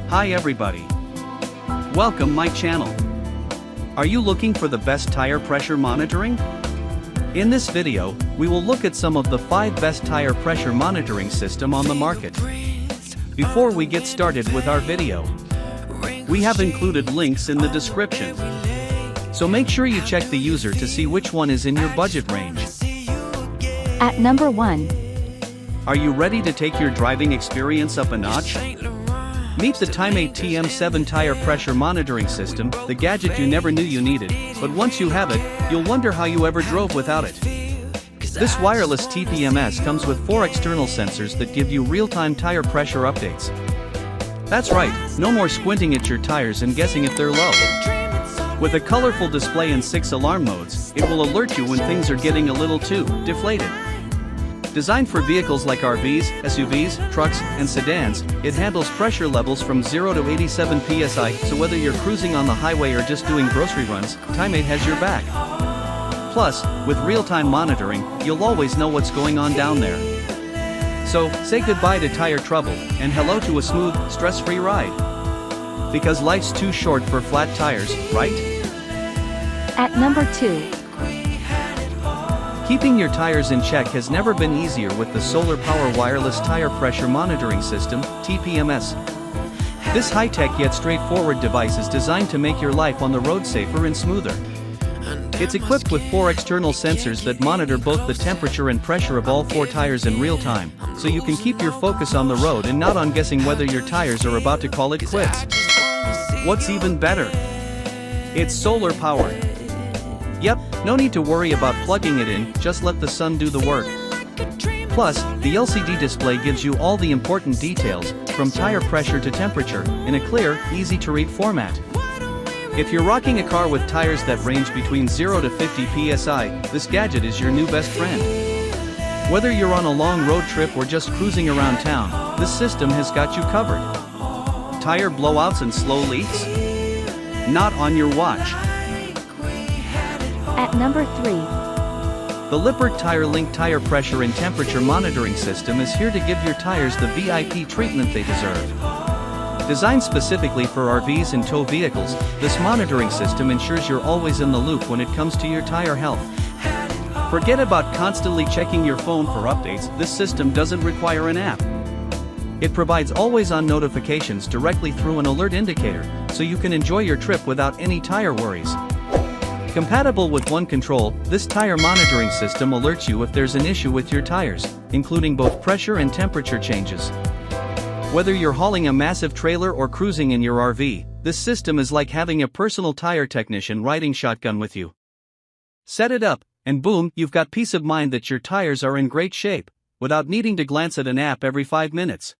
Hi everybody. Welcome my channel. Are you looking for the best tire pressure monitoring? In this video, we will look at some of the 5 best tire pressure monitoring system on the market. Before we get started with our video, we have included links in the description. So make sure you check the user to see which one is in your budget range. At number 1. Are you ready to take your driving experience up a notch? Meet the TimeMate TM7 Tire Pressure Monitoring System, the gadget you never knew you needed, but once you have it, you'll wonder how you ever drove without it. This wireless TPMS comes with 4 external sensors that give you real-time tire pressure updates. That's right, no more squinting at your tires and guessing if they're low. With a colorful display and 6 alarm modes, it will alert you when things are getting a little too deflated. Designed for vehicles like RVs, SUVs, trucks, and sedans, it handles pressure levels from 0 to 87 psi, so whether you're cruising on the highway or just doing grocery runs, TimeMate has your back. Plus, with real-time monitoring, you'll always know what's going on down there. So, say goodbye to tire trouble, and hello to a smooth, stress-free ride. Because life's too short for flat tires, right? At number 2. Keeping your tires in check has never been easier with the Solar Power Wireless Tire Pressure Monitoring System, TPMS. This high-tech yet straightforward device is designed to make your life on the road safer and smoother. It's equipped with 4 external sensors that monitor both the temperature and pressure of all 4 tires in real time, so you can keep your focus on the road and not on guessing whether your tires are about to call it quits. What's even better? It's solar powered. Yep, no need to worry about plugging it in, just let the sun do the work. Plus, the LCD display gives you all the important details, from tire pressure to temperature, in a clear, easy-to-read format. If you're rocking a car with tires that range between 0 to 50 psi, this gadget is your new best friend. Whether you're on a long road trip or just cruising around town, this system has got you covered. Tire blowouts and slow leaks? Not on your watch. At number 3. The Lippert Tire Link Tire Pressure and Temperature Monitoring System is here to give your tires the VIP treatment they deserve. Designed specifically for RVs and tow vehicles, this monitoring system ensures you're always in the loop when it comes to your tire health. Forget about constantly checking your phone for updates, this system doesn't require an app. It provides always-on notifications directly through an alert indicator, so you can enjoy your trip without any tire worries. Compatible with One Control, this tire monitoring system alerts you if there's an issue with your tires, including both pressure and temperature changes. Whether you're hauling a massive trailer or cruising in your RV, this system is like having a personal tire technician riding shotgun with you. Set it up, and boom, you've got peace of mind that your tires are in great shape, without needing to glance at an app every 5 minutes.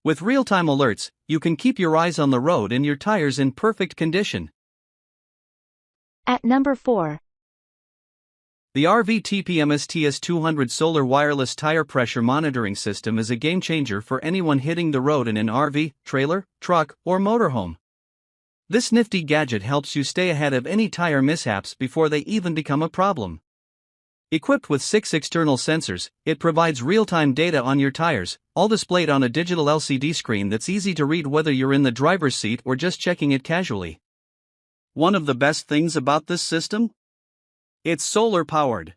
With real-time alerts, you can keep your eyes on the road and your tires in perfect condition. At number 4. The RV TPMS TS200 Solar Wireless Tire Pressure Monitoring System is a game-changer for anyone hitting the road in an RV, trailer, truck, or motorhome. This nifty gadget helps you stay ahead of any tire mishaps before they even become a problem. Equipped with 6 external sensors, it provides real-time data on your tires, all displayed on a digital LCD screen that's easy to read whether you're in the driver's seat or just checking it casually. One of the best things about this system? It's solar powered.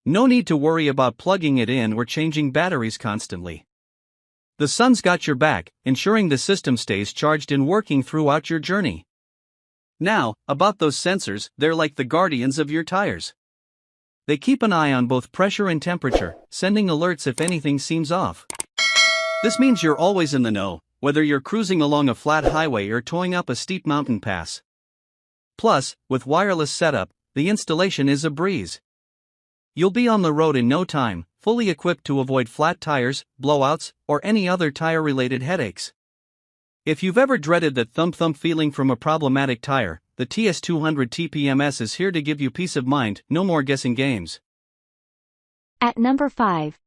No need to worry about plugging it in or changing batteries constantly. The sun's got your back, ensuring the system stays charged and working throughout your journey. Now, about those sensors, they're like the guardians of your tires. They keep an eye on both pressure and temperature, sending alerts if anything seems off. This means you're always in the know, whether you're cruising along a flat highway or towing up a steep mountain pass. Plus, with wireless setup, the installation is a breeze. You'll be on the road in no time, fully equipped to avoid flat tires, blowouts, or any other tire-related headaches. If you've ever dreaded that thump-thump feeling from a problematic tire, the TS200 TPMS is here to give you peace of mind, no more guessing games. At number 5.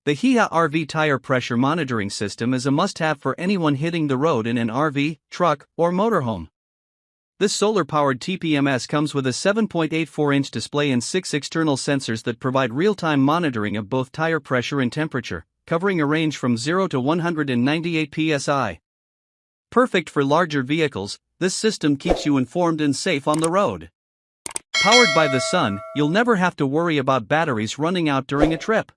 The HIA RV Tire Pressure Monitoring System is a must-have for anyone hitting the road in an RV, truck, or motorhome. This solar-powered TPMS comes with a 7.84-inch display and 6 external sensors that provide real-time monitoring of both tire pressure and temperature, covering a range from 0 to 198 psi. Perfect for larger vehicles, this system keeps you informed and safe on the road. Powered by the sun, you'll never have to worry about batteries running out during a trip.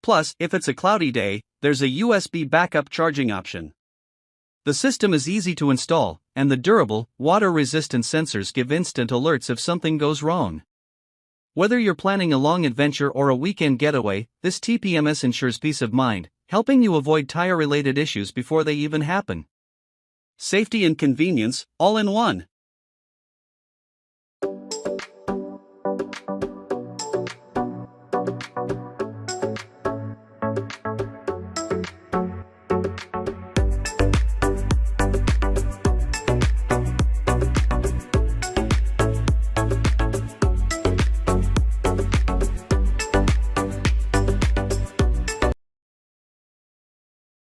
Plus, if it's a cloudy day, there's a USB backup charging option. The system is easy to install, and the durable, water-resistant sensors give instant alerts if something goes wrong. Whether you're planning a long adventure or a weekend getaway, this TPMS ensures peace of mind, helping you avoid tire-related issues before they even happen. Safety and convenience, all in one.